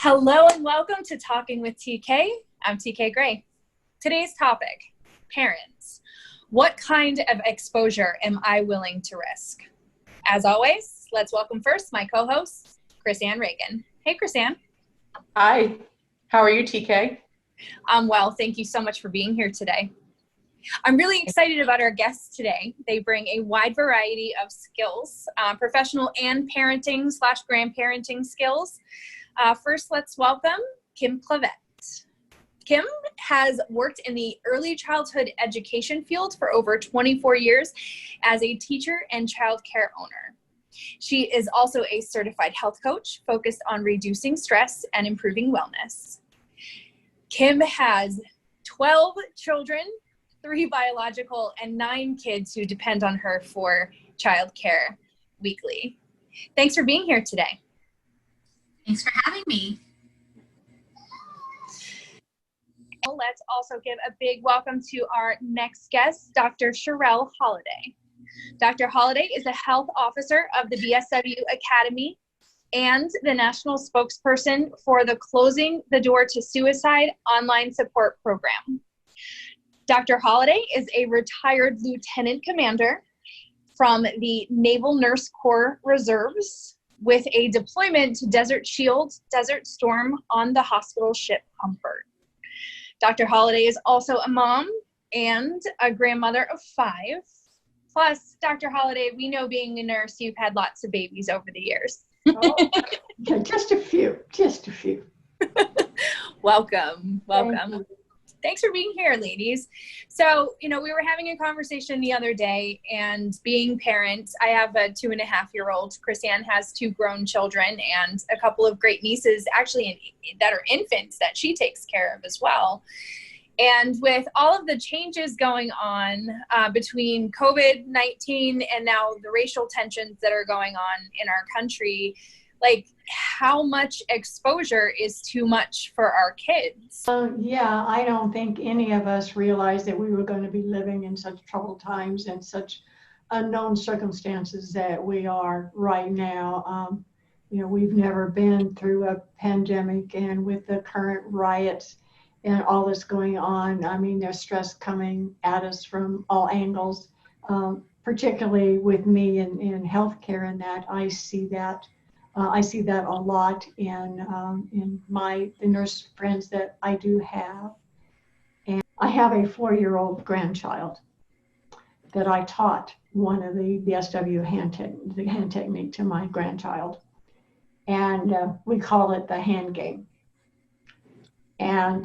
Hello and welcome to Talking with TK. I'm TK Gray. Today's topic, parents. What kind of exposure am I willing to risk? As always, let's welcome first my co-host, Chris-Ann Reagan. Hey, Chris-Ann. Hi, how are you, TK? I'm well. Thank you so much for being here today. I'm really excited about our guests today. They bring a wide variety of skills, professional and parenting/grandparenting skills. First, let's welcome Kim Clavette. Kim has worked in the early childhood education field for over 24 years as a teacher and child care owner. She is also a certified health coach focused on reducing stress and improving wellness. Kim has 12 children, 3 biological, and 9 kids who depend on her for child care weekly. Thanks for being here today. Thanks for having me. Let's also give a big welcome to our next guest, Dr. Sherelle Holliday. Dr. Holliday is a health officer of the BSW Academy and the national spokesperson for the Closing the Door to Suicide online support program. Dr. Holliday is a retired lieutenant commander from the Naval Nurse Corps Reserves with a deployment to Desert Shield, Desert Storm on the hospital ship Comfort. Dr. Holliday is also a mom and a grandmother of 5. Plus, Dr. Holliday, we know being a nurse, you've had lots of babies over the years. Oh, just a few. Welcome. Thanks for being here, ladies. So, we were having a conversation the other day, and being parents, I have a 2.5-year-old. Chris-Ann has 2 grown children and a couple of great nieces, actually, that are infants that she takes care of as well. And with all of the changes going on between COVID-19 and now the racial tensions that are going on in our country, how much exposure is too much for our kids? Yeah, I don't think any of us realized that we were going to be living in such troubled times and such unknown circumstances that we are right now. We've never been through a pandemic, and with the current riots and all that's going on, there's stress coming at us from all angles, particularly with me in healthcare, and that I see that a lot in the nurse friends that I do have. And I have a 4-year-old grandchild that I taught one of the BSW hand technique to my grandchild. And we call it the hand game. And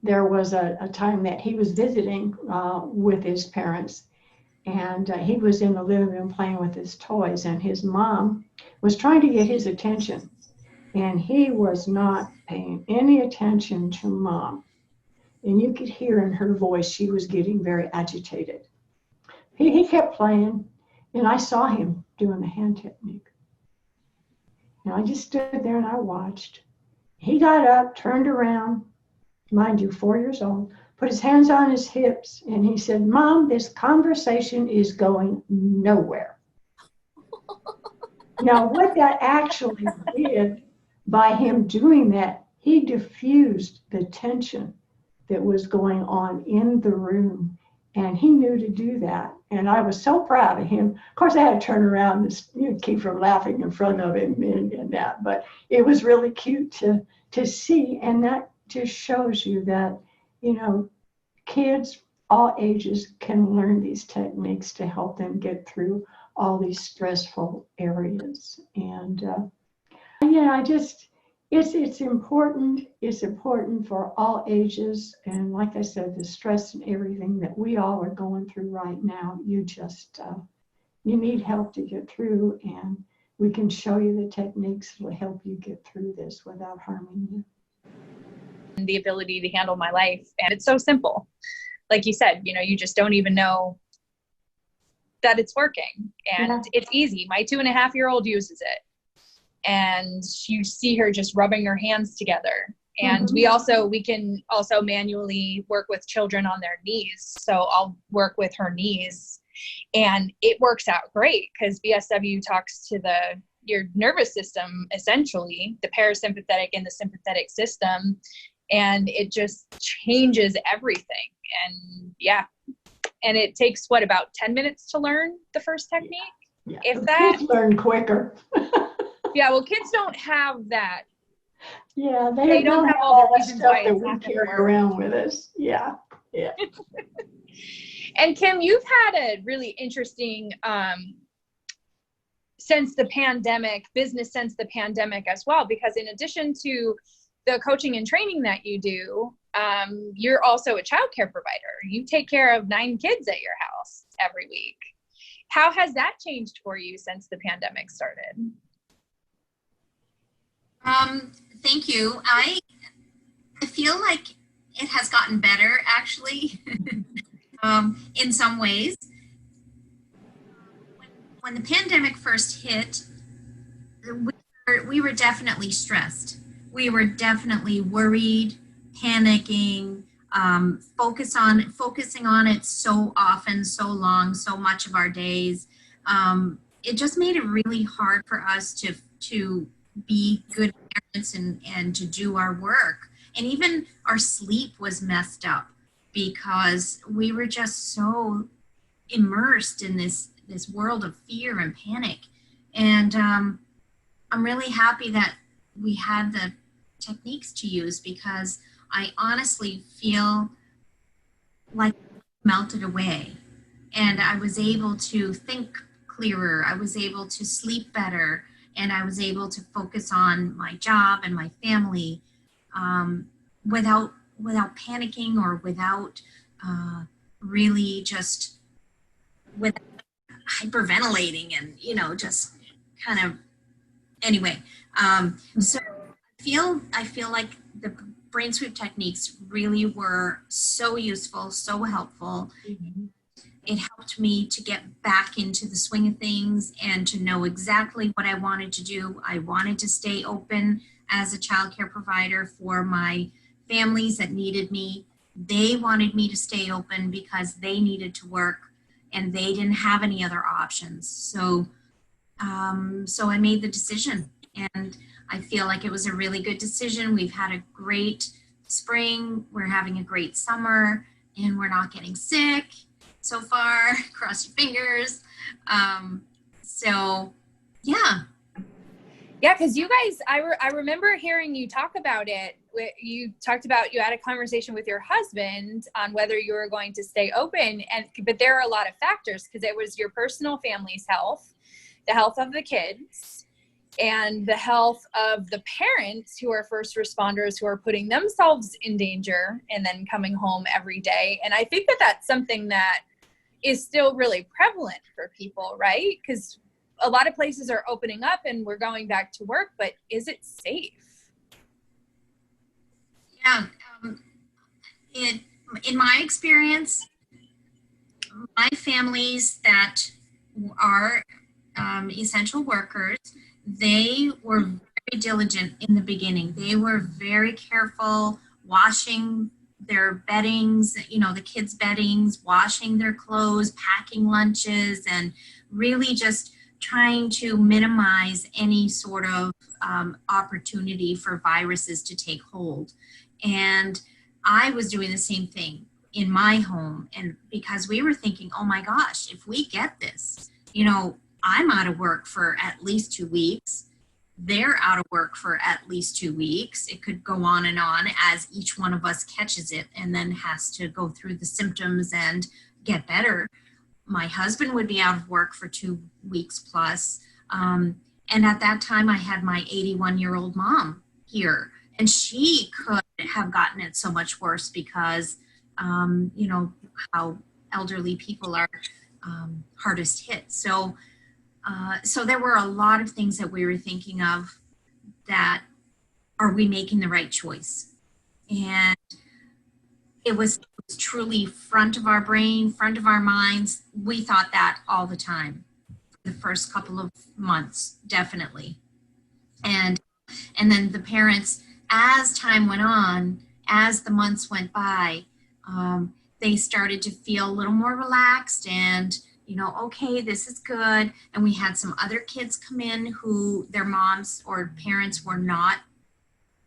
there was a time that he was visiting with his parents, and he was in the living room playing with his toys, and his mom was trying to get his attention, and he was not paying any attention to mom. And you could hear in her voice she was getting very agitated. He kept playing, and I saw him doing the hand technique. And I just stood there and I watched. He got up, turned around, mind you, 4 years old, put his hands on his hips, and he said, "Mom, this conversation is going nowhere." Now, what that actually did by him doing that, he diffused the tension that was going on in the room, and he knew to do that. And I was so proud of him. Of course, I had to turn around and keep from laughing in front of him and that, but it was really cute to see, and that just shows you that, kids all ages can learn these techniques to help them get through all these stressful areas. And it's important. It's important for all ages. And like I said, the stress and everything that we all are going through right now, you need help to get through, and we can show you the techniques that will help you get through this without harming you. The ability to handle my life. And it's so simple. Like you said, you just don't even know that it's working. And It's easy. My 2.5-year-old uses it. And you see her just rubbing her hands together. And we can also manually work with children on their knees. So I'll work with her knees, and it works out great because BSW talks to the your nervous system, essentially, the parasympathetic and the sympathetic system, and it just changes everything. And yeah, and it takes what, about 10 minutes to learn the first technique? Yeah. If The that. kids learn quicker. Yeah, well, kids don't have that. Yeah, They don't have all the that reasons stuff why that it's we not gonna carry work. around with us. Yeah. And Kim, you've had a really interesting since the pandemic, business since the pandemic as well, because in addition to the coaching and training that you do, you're also a childcare provider. You take care of 9 kids at your house every week. How has that changed for you since the pandemic started? Thank you. I feel like it has gotten better, actually, in some ways. When the pandemic first hit, we were definitely stressed. We were definitely worried, panicking, focusing on it so often, so long, so much of our days. It just made it really hard for us to be good parents and to do our work. And even our sleep was messed up because we were just so immersed in this world of fear and panic. And I'm really happy that we had the techniques to use, because I honestly feel like it melted away, and I was able to think clearer. I was able to sleep better, and I was able to focus on my job and my family without panicking, or without really just with hyperventilating and just kind of anyway. So I feel like the brain sweep techniques really were so useful, so helpful. Mm-hmm. It helped me to get back into the swing of things and to know exactly what I wanted to do. I wanted to stay open as a childcare provider for my families that needed me. They wanted me to stay open because they needed to work and they didn't have any other options. So I made the decision, and I feel like it was a really good decision. We've had a great spring. We're having a great summer, and we're not getting sick so far. Cross your fingers. So yeah. Yeah, because you guys, I remember hearing you talk about it. You talked about, you had a conversation with your husband on whether you were going to stay open, but there are a lot of factors, because it was your personal family's health, the health of the kids, and the health of the parents who are first responders, who are putting themselves in danger and then coming home every day. And I think that that's something that is still really prevalent for people, right? Because a lot of places are opening up and we're going back to work, but is it safe? Yeah. In my experience, my families that are essential workers, they were very diligent in the beginning. They were very careful, washing their beddings, the kids' beddings, washing their clothes, packing lunches, and really just trying to minimize any sort of opportunity for viruses to take hold. And I was doing the same thing in my home. And because we were thinking, oh my gosh, if we get this, I'm out of work for at least 2 weeks. They're out of work for at least 2 weeks. It could go on and on as each one of us catches it and then has to go through the symptoms and get better. My husband would be out of work for 2 weeks plus. And at that time, I had my 81-year-old mom here, and she could have gotten it so much worse because, how elderly people are hardest hit. So there were a lot of things that we were thinking of, that are we making the right choice? And it was truly front of our brain, front of our minds. We thought that all the time for the first couple of months, definitely. And then the parents, as time went on, as the months went by, they started to feel a little more relaxed, and you know, okay, this is good. And we had some other kids come in who their moms or parents were not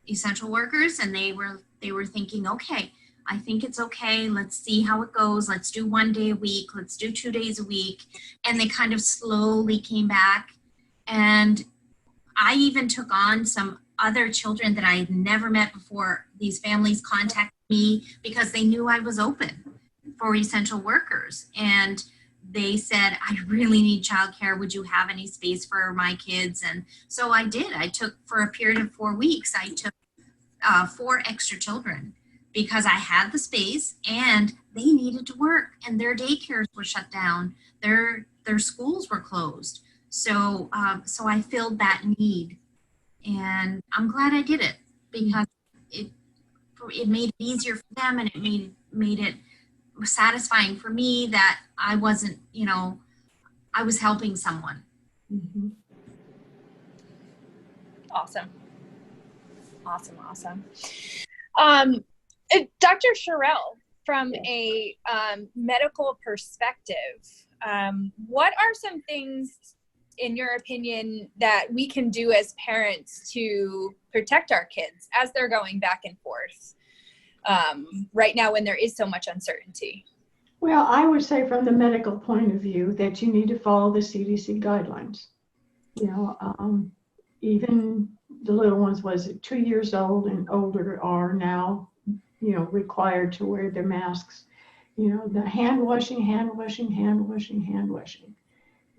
essential workers, and they were thinking, okay, I think it's okay. Let's see how it goes. Let's do 1 day a week. Let's do 2 days a week. And they kind of slowly came back. And I even took on some other children that I had never met before. These families contacted me because they knew I was open for essential workers. And they said, I really need childcare. Would you have any space for my kids? And so I did. I took, for a period of 4 weeks, I took 4 extra children because I had the space and they needed to work and their daycares were shut down. Their schools were closed. So, so I filled that need, and I'm glad I did it because it made it easier for them, and it made it satisfying for me that I wasn't, you know, I was helping someone. Mhm. Awesome. Dr. Sherrill, from a medical perspective, what are some things, in your opinion, that we can do as parents to protect our kids as they're going back and forth right now when there is so much uncertainty? Well, I would say from the medical point of view that you need to follow the CDC guidelines. You know, even the little ones, was it 2 years old and older, are now, you know, required to wear their masks. You know, the hand washing.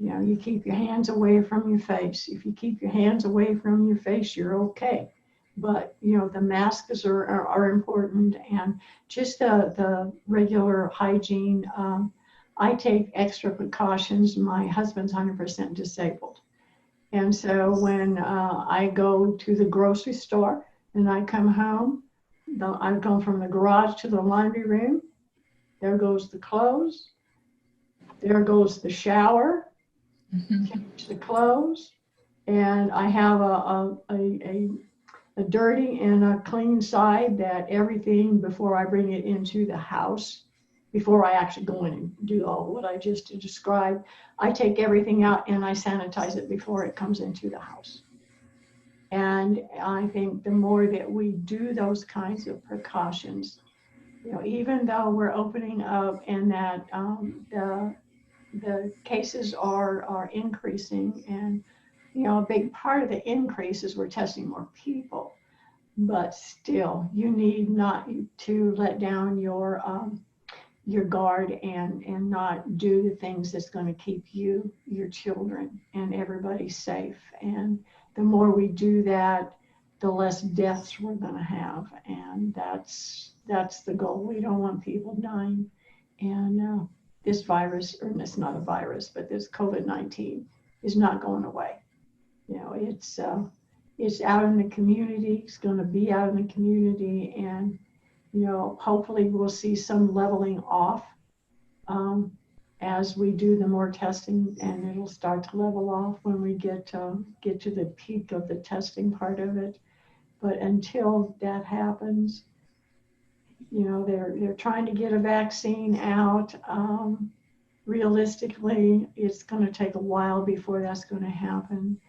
You know, you keep your hands away from your face. If you keep your hands away from your face, you're okay. But, you know, the masks are important, and just the regular hygiene. I take extra precautions. My husband's 100% disabled. And so when I go to the grocery store and I come home, I go from the garage to the laundry room. There goes the clothes. There goes the shower. Change the clothes. And I have a dirty and a clean side, that everything, before I bring it into the house, before I actually go in and do all what I just described, I take everything out and I sanitize it before it comes into the house. And I think the more that we do those kinds of precautions, you know, even though we're opening up and that the cases are increasing, and, you know, a big part of the increase is we're testing more people, but still, you need not to let down your guard and not do the things that's going to keep you, your children, and everybody safe. And the more we do that, the less deaths we're going to have. And that's the goal. We don't want people dying. And this virus, or it's not a virus, but this COVID-19 is not going away. You know, it's out in the community. It's going to be out in the community. And, you know, hopefully we'll see some leveling off as we do the more testing, and it'll start to level off when we get to the peak of the testing part of it. But until that happens, you know, they're trying to get a vaccine out. Realistically, it's going to take a while before that's going to happen.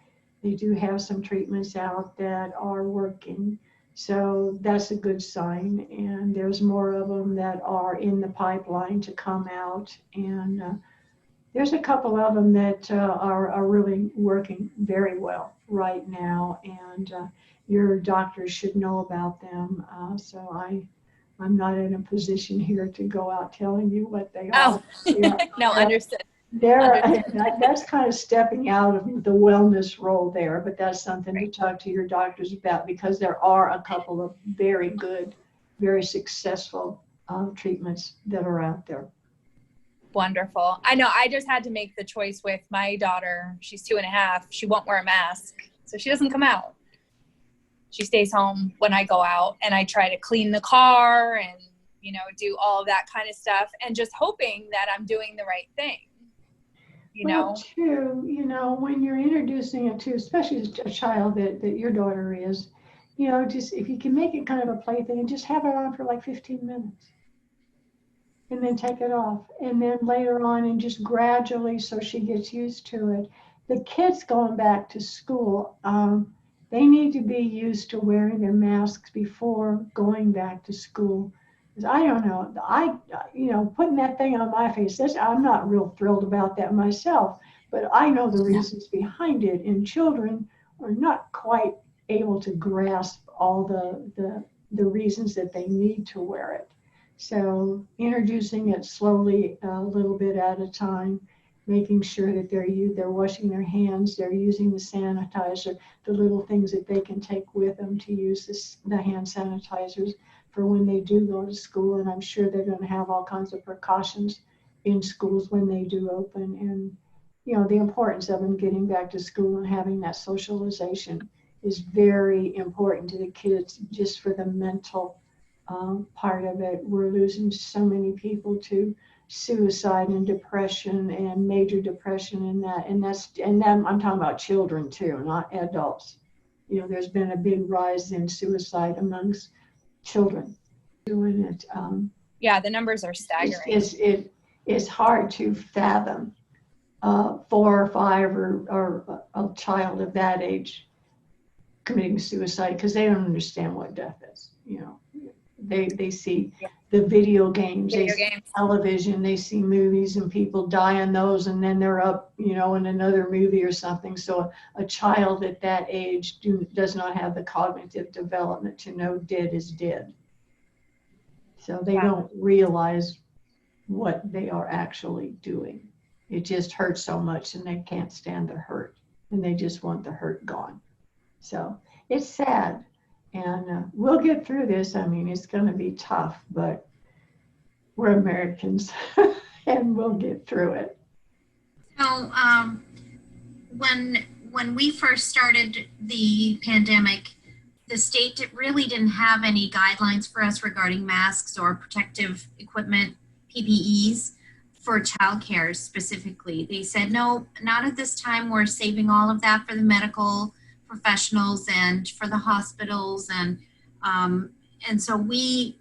They do have some treatments out that are working. So that's a good sign, and there's more of them that are in the pipeline to come out, and there's a couple of them that are really working very well right now, and your doctors should know about them. So I'm not in a position here to go out telling you what they are. No, understood. That's kind of stepping out of the wellness role there, but that's something to talk to your doctors about, because there are a couple of very good, very successful treatments that are out there. Wonderful. I know I just had to make the choice with my daughter. She's 2.5. She won't wear a mask, so she doesn't come out. She stays home when I go out, and I try to clean the car and, you know, do all of that kind of stuff, and just hoping that I'm doing the right thing. Well, too, you know, when you're introducing it to, especially a child that your daughter is, you know, just if you can make it kind of a plaything and just have it on for like 15 minutes. and then take it off. And then later on, and just gradually, so she gets used to it. The kids going back to school, they need to be used to wearing their masks before going back to school. 'Cause I don't know, putting that thing on my face, I'm not real thrilled about that myself, but I know the reasons behind it, and children are not quite able to grasp all the reasons that they need to wear it. So introducing it slowly, a little bit at a time, making sure that they're washing their hands, they're using the sanitizer, the little things that they can take with them to use the hand sanitizers for when they do go to school. And I'm sure they're going to have all kinds of precautions in schools when they do open. And, the importance of them getting back to school and having that socialization is very important to the kids, just for the mental part of it. We're losing so many people to suicide and depression and major depression and that. And I'm talking about children too, not adults. There's been a big rise in suicide amongst children doing it. Yeah, the numbers are staggering. It's hard to fathom 4 or 5 or a child of that age committing suicide, because they don't understand what death is. They see the video games, they see television, they see movies, and people die on those, and then they're up, in another movie or something. So a child at that age does not have the cognitive development to know dead is dead. So they don't realize what they are actually doing. It just hurts so much, and they can't stand the hurt, and they just want the hurt gone. So it's sad, and we'll get through this. I mean, it's going to be tough, but we're Americans, and we'll get through it. So when we first started the pandemic, the state really didn't have any guidelines for us regarding masks or protective equipment, PPEs, for childcare specifically. They said, no, not at this time. We're saving all of that for the medical professionals and for the hospitals, and so we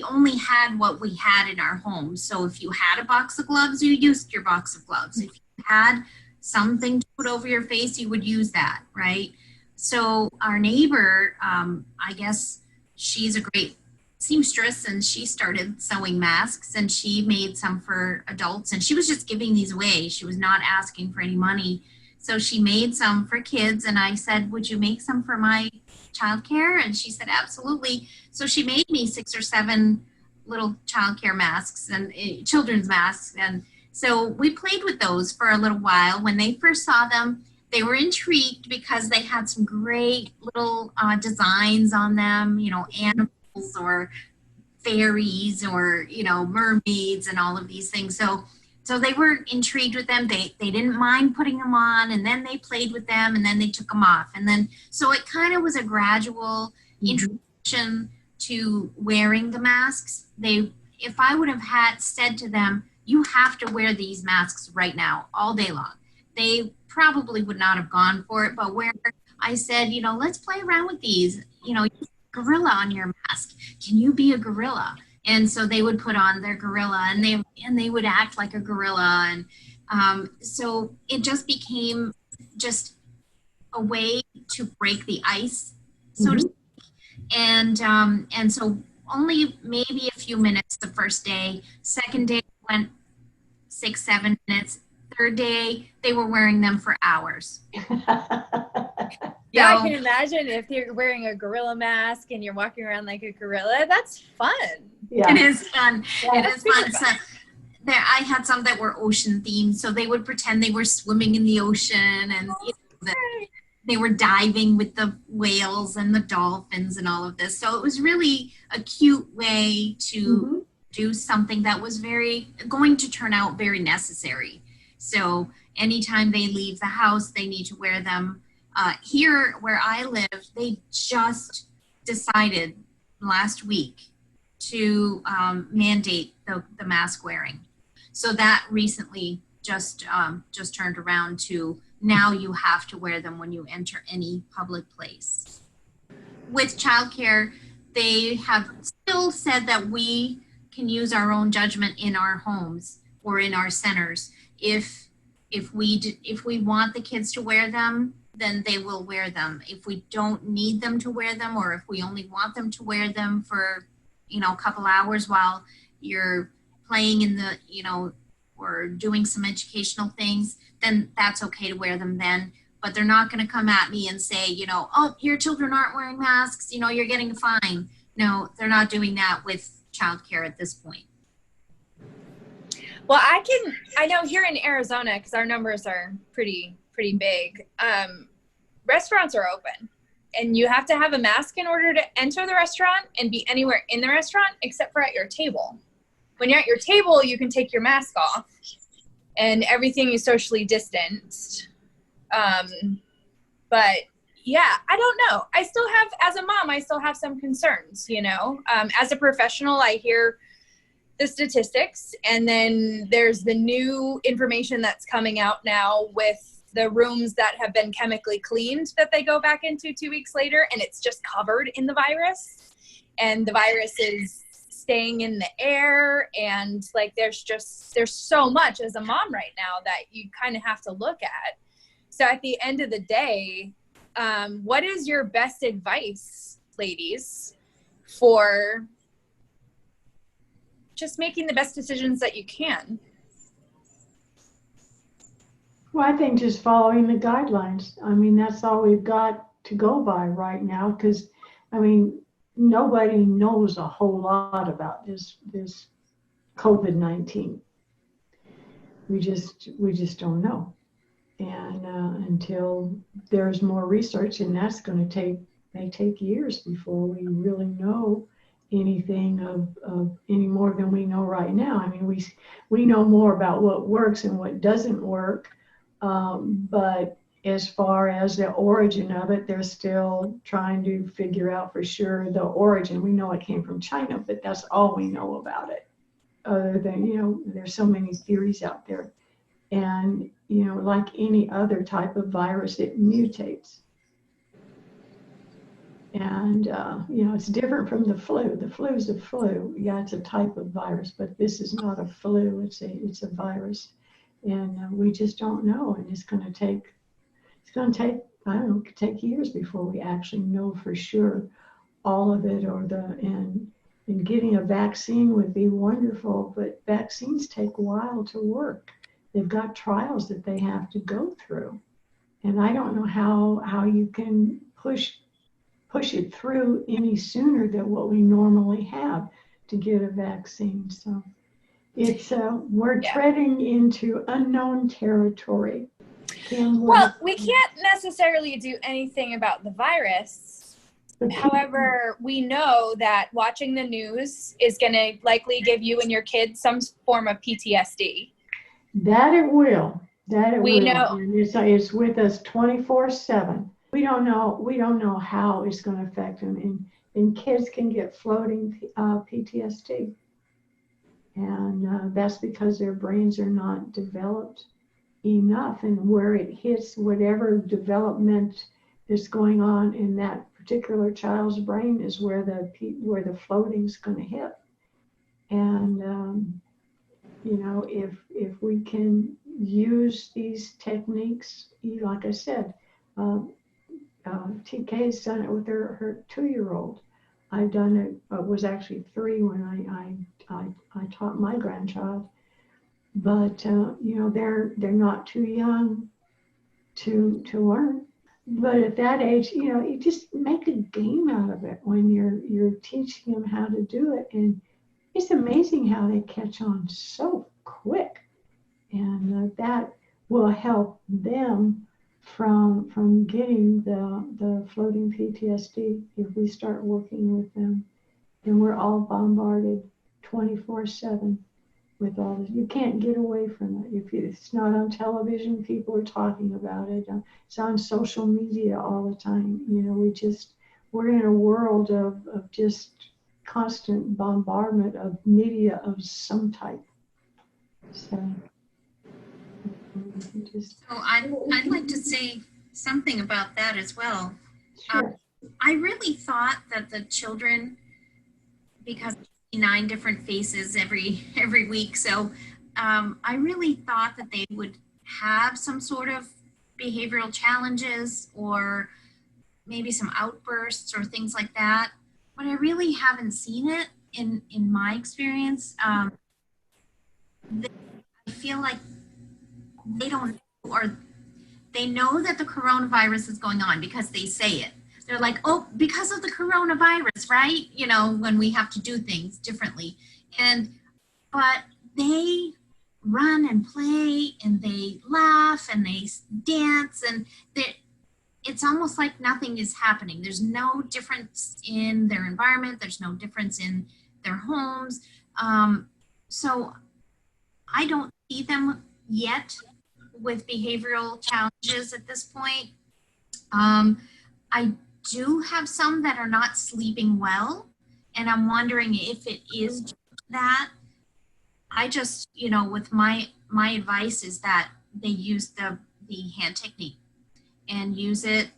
only had what we had in our homes. So if you had a box of gloves, you used your box of gloves. If you had something to put over your face, you would use that, right? So our neighbor, I guess she's a great seamstress, and she started sewing masks, and she made some for adults, and she was just giving these away. She was not asking for any money. So she made some for kids, and I said, would you make some for my childcare? And she said, absolutely. So she made me 6 or 7 little childcare masks and children's masks. And so we played with those for a little while. When they first saw them, they were intrigued because they had some great little designs on them, animals or fairies or, mermaids and all of these things. So they were intrigued with them. They didn't mind putting them on, and then they played with them, and then they took them off. And then, so it kind of was a gradual introduction to wearing the masks. If I would have said to them, you have to wear these masks right now, all day long, they probably would not have gone for it. But where I said, let's play around with these, gorilla on your mask. Can you be a gorilla? And so they would put on their gorilla, and they would act like a gorilla. And so it just became just a way to break the ice, so to speak. And so only maybe a few minutes the first day. Second day went 6-7 minutes. Third day, they were wearing them for hours. Yeah, I can imagine if you're wearing a gorilla mask and you're walking around like a gorilla. That's fun. Yeah. It is fun. Yeah, it is fun. So I had some that were ocean themed, so they would pretend they were swimming in the ocean, and they were diving with the whales and the dolphins and all of this. So it was really a cute way to do something that was going to turn out very necessary. So anytime they leave the house, they need to wear them. Here where I live, they just decided last week to mandate the mask wearing. So that recently just turned around to now you have to wear them when you enter any public place. With childcare, they have still said that we can use our own judgment in our homes or in our centers. If we want the kids to wear them, then they will wear them. If we don't need them to wear them, or if we only want them to wear them for, a couple hours while you're playing in the, or doing some educational things, then that's okay to wear them then. But they're not going to come at me and say, oh, your children aren't wearing masks, you're getting a fine. No, they're not doing that with childcare at this point. Well, I know here in Arizona, because our numbers are pretty big, restaurants are open. And you have to have a mask in order to enter the restaurant and be anywhere in the restaurant except for at your table. When you're at your table, you can take your mask off and everything is socially distanced. But yeah, I don't know. As a mom, I still have some concerns, as a professional, I hear the statistics, and then there's the new information that's coming out now with the rooms that have been chemically cleaned that they go back into 2 weeks later, and it's just covered in the virus, and the virus is staying in the air, and there's so much as a mom right now that you kind of have to look at. So at the end of the day, what is your best advice, ladies, for just making the best decisions that you can? Well, I think just following the guidelines. I mean, that's all we've got to go by right now, because, nobody knows a whole lot about this COVID-19. We just don't know. And until there's more research, and that's going to may take years before we really know anything of any more than we know right now. I mean, we know more about what works and what doesn't work. But as far as the origin of it, they're still trying to figure out for sure the origin. We know it came from China, but that's all we know about it. Other than, there's so many theories out there. And, like any other type of virus, it mutates. And, it's different from the flu. The flu is a flu. Yeah, it's a type of virus, but this is not a flu. It's a virus. And we just don't know. And it's going to take, take years before we actually know for sure all of it, and getting a vaccine would be wonderful, but vaccines take a while to work. They've got trials that they have to go through. And I don't know how you can push it through any sooner than what we normally have to get a vaccine. So it's we're treading into unknown territory. Well, we can't necessarily do anything about the virus. However, we know that watching the news is going to likely give you and your kids some form of PTSD. That it will. We know. And it's with us 24/7. We don't know how it's going to affect them. And kids can get floating PTSD. And that's because their brains are not developed enough. And where it hits whatever development is going on in that particular child's brain is where the floating is going to hit. And if we can use these techniques, like I said, TK's done it with her 2-year-old. I've done it. It was actually 3 when I taught my grandchild. But they're not too young to learn. But at that age, you just make a game out of it when you're teaching them how to do it, and it's amazing how they catch on so quick, and that will help them from getting the floating PTSD if we start working with them. And we're all bombarded 24/7 with all this. You can't get away from it. If it's not on television, people are talking about it. It's on social media all the time. We're in a world of just constant bombardment of media of some type. So I'd like to say something about that as well. sure. I really thought that the children, because 9 different faces every week. So I really thought that they would have some sort of behavioral challenges or maybe some outbursts or things like that. But I really haven't seen it in my experience. I feel like they don't, or they know that the coronavirus is going on because they say it. They're like, oh, because of the coronavirus, right? You know, when we have to do things differently. But they run and play and they laugh and they dance, and it's almost like nothing is happening. There's no difference in their environment. There's no difference in their homes. So I don't see them yet with behavioral challenges at this point. I do have some that are not sleeping well, and I'm wondering if it is that. I just, you know, with my advice is that they use the hand technique and use it.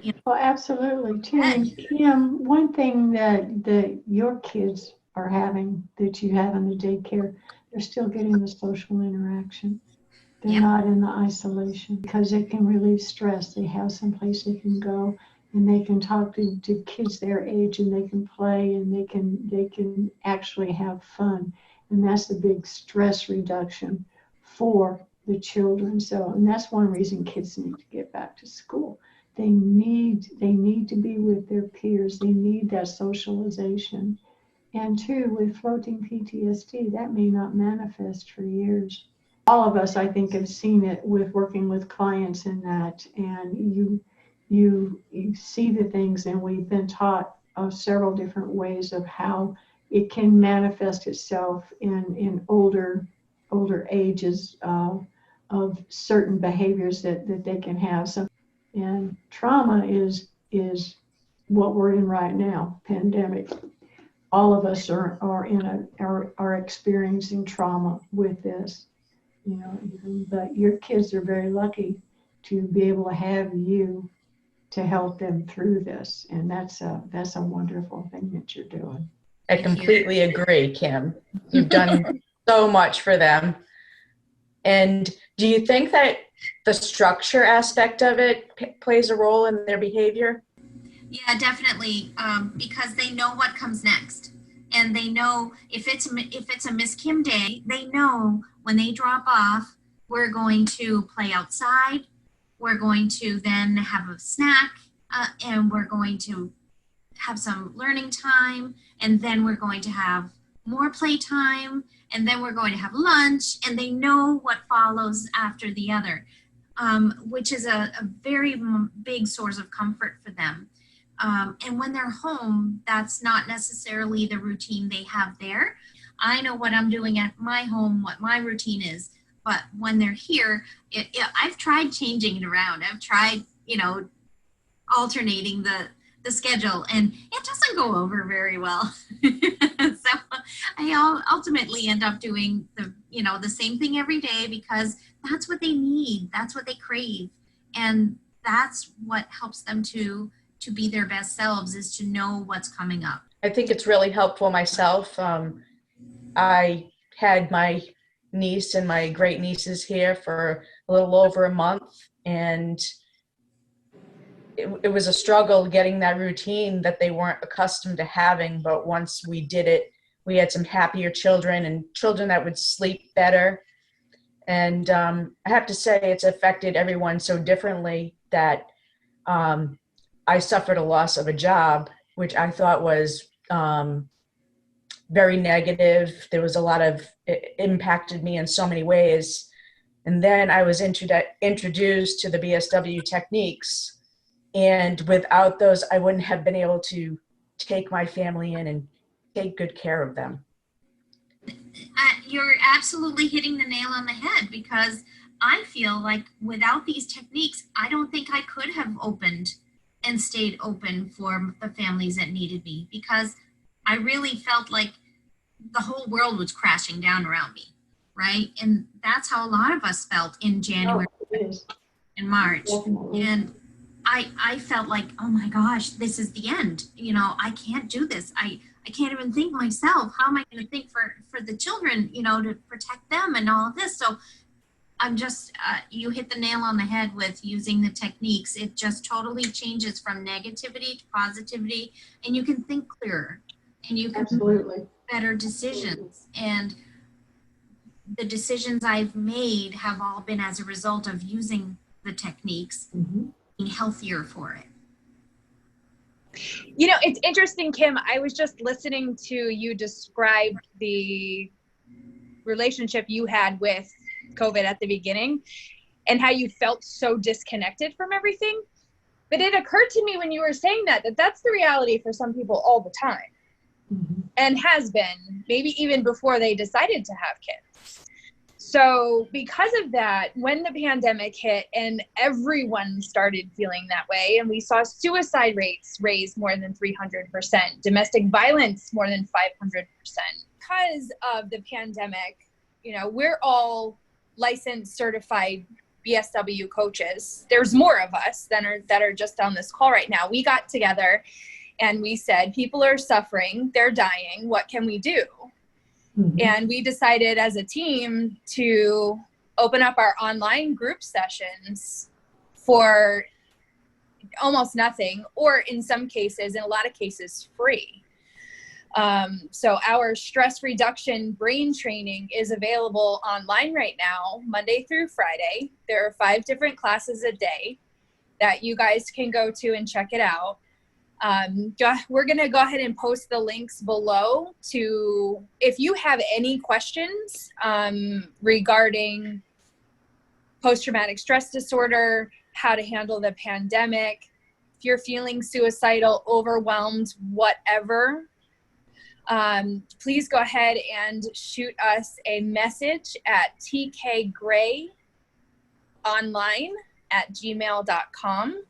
You know, Well, absolutely. Kim, one thing that your kids are having that you have in the daycare, they're still getting the social interaction. They're Yep. not in the isolation because it can relieve stress. They have some place they can go and they can talk to kids their age, and they can play, and they can actually have fun. And that's the big stress reduction for the children. So, and that's one reason kids need to get back to school. They need to be with their peers. They need that socialization. And two, with floating PTSD, that may not manifest for years. All of us, I think, have seen it with working with clients in that, and you see the things, and we've been taught of several different ways of how it can manifest itself in older ages of certain behaviors that they can have. So, and trauma is what we're in right now, pandemic. All of us are experiencing trauma with this, you know. But your kids are very lucky to be able to have you to help them through this, and that's a wonderful thing that you're doing. I completely agree, Kim. You've done so much for them. And do you think that the structure aspect of it plays a role in their behavior? Yeah, definitely, because they know what comes next, and they know if it's a Miss Kim day, they know when they drop off, we're going to play outside, we're going to then have a snack, and we're going to have some learning time, and then we're going to have more play time, and then we're going to have lunch, and they know what follows after the other, which is a very big source of comfort for them. And when they're home, that's not necessarily the routine they have there. I know what I'm doing at my home, what my routine is, but when they're here, I've tried changing it around. I've tried, you know, alternating the schedule, and it doesn't go over very well. So I ultimately end up doing the same thing every day because that's what they need, that's what they crave, and that's what helps them to be their best selves, is to know what's coming up. I think it's really helpful myself. I had my niece and my great nieces here for a little over a month, and it was a struggle getting that routine that they weren't accustomed to having. But once we did it, we had some happier children and children that would sleep better. And I have to say, it's affected everyone so differently that I suffered a loss of a job, which I thought was very negative. There was a lot of, it impacted me in so many ways. And then I was introduced to the BSW techniques. And without those, I wouldn't have been able to take my family in and take good care of them. You're absolutely hitting the nail on the head, because I feel like without these techniques, I don't think I could have opened and stayed open for the families that needed me, because I really felt like the whole world was crashing down around me, right? And that's how a lot of us felt in January and March. Definitely. And I felt like, oh my gosh, this is the end. You know, I can't do this. I can't even think myself. How am I going to think for the children, you know, to protect them and all of this? So I'm just, you hit the nail on the head with using the techniques. It just totally changes from negativity to positivity, and you can think clearer and you can Absolutely. make better decisions. And the decisions I've made have all been as a result of using the techniques, Mhm. being healthier for it. You know, it's interesting, Kim. I was just listening to you describe the relationship you had with COVID at the beginning and how you felt so disconnected from everything. But it occurred to me when you were saying that that's the reality for some people all the time, Mhm. and has been, maybe even before they decided to have kids. So because of that, when the pandemic hit and everyone started feeling that way, and we saw suicide rates raise more than 300%, domestic violence more than 500%, because of the pandemic, you know, we're all licensed, certified BSW coaches. There's more of us that are just on this call right now. We got together and we said, people are suffering, they're dying, what can we do? Mhm. And we decided as a team to open up our online group sessions for almost nothing, or in some cases, in a lot of cases, free. So our stress reduction brain training is available online right now, Monday through Friday. There are 5 different classes a day that you guys can go to and check it out. We're going to go ahead and post the links below to, if you have any questions regarding post-traumatic stress disorder, how to handle the pandemic, if you're feeling suicidal, overwhelmed, whatever, please go ahead and shoot us a message at tkgrayonline@gmail.com.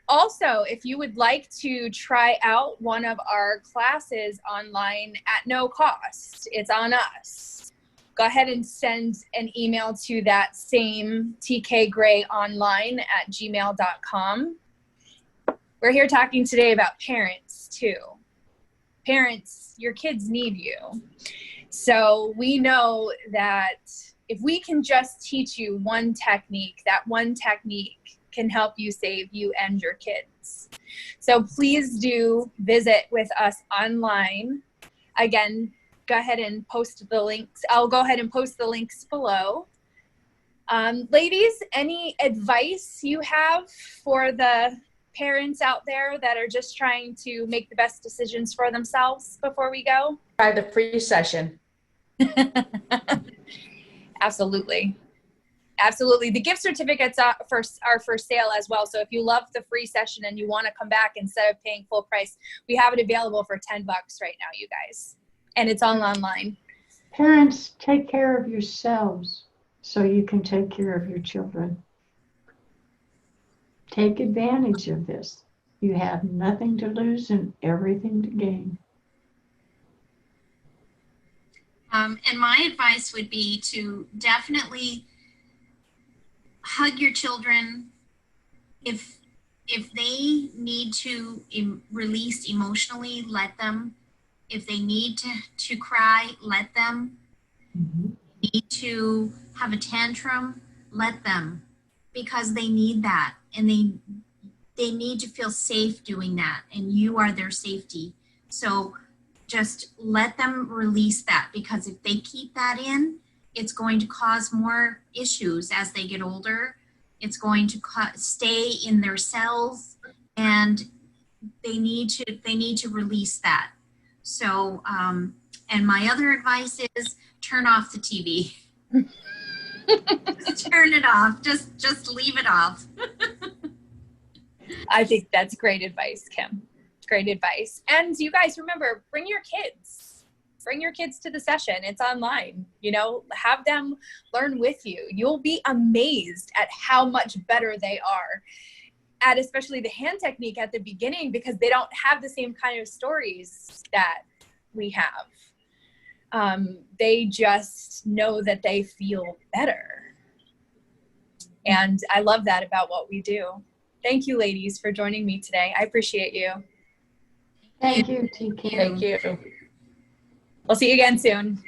Also, if you would like to try out one of our classes online at no cost, it's on us. Go ahead and send an email to that same tkgrayonline@gmail.com. We're here talking today about parents too. Parents, your kids need you. So we know that if we can just teach you one technique, that one technique can help you save you and your kids. So please do visit with us online. Again, go ahead and post the links. I'll go ahead and post the links below. Ladies, any advice you have for the parents out there that are just trying to make the best decisions for themselves before we go? Try the free session. Absolutely. Absolutely. The gift certificates are for sale as well. So if you love the free session and you want to come back instead of paying full price, we have it available for $10 right now, you guys. And it's all online. Parents, take care of yourselves so you can take care of your children. Take advantage of this. You have nothing to lose and everything to gain. And my advice would be to definitely hug your children. If they need to release emotionally, let them. If they need to cry, let them. Mm-hmm. Need to have a tantrum, let them, because they need that, and they need to feel safe doing that, and you are their safety. So just let them release that, because if they keep that in, it's going to cause more issues as they get older. It's going to stay in their cells, and they need to release that. So, and my other advice is turn off the TV. Just turn it off. Just leave it off. I think that's great advice, Kim. Great advice. And you guys remember, bring your kids. Bring your kids to the session. It's online. You know, have them learn with you. You'll be amazed at how much better they are at especially the hand technique at the beginning, because they don't have the same kind of stories that we have. They just know that they feel better. And I love that about what we do. Thank you, ladies, for joining me today. I appreciate you. Thank you, TK. Thank you. We'll see you again soon.